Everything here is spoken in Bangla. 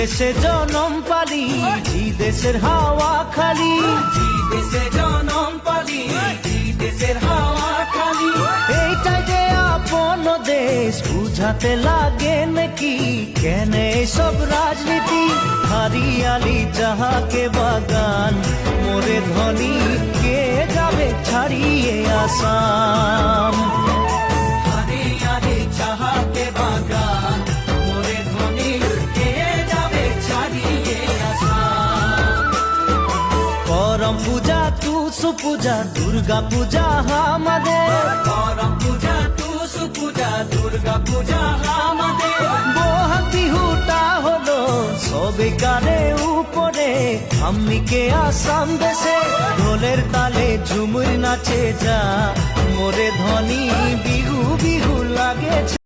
দেশে জনম পালি, জি দেশের হাওয়া খালি, জি দেশে জনম পালি, জি দেশের হাওয়া খালি। এইটাই যে আপন দেশ বুঝাতে লাগে নাকি, কেন সব রাজনীতি? হারিয়ালি যাহাকে বাগান, মোরে ধনী কে যাবে ছাড়িয়ে আসাম। হারিয়ালি যাহাকে বাগান, মোরে ধনী কে যাবে ছাড়িয়ে আসাম। করম পূজা টুসু পূজা, দুর্গা পূজা আমাদের, করম পূজা টুসু পূজা, দুর্গা পূজা আমাদের। বহাগ বিহুটা হলো সবেকারে উপরে, আম্মিকে আসাম দেশে ঢোলের তালে ঝুমুর নাচে যা, মোরে ধনী বিহু বিহু লাগে।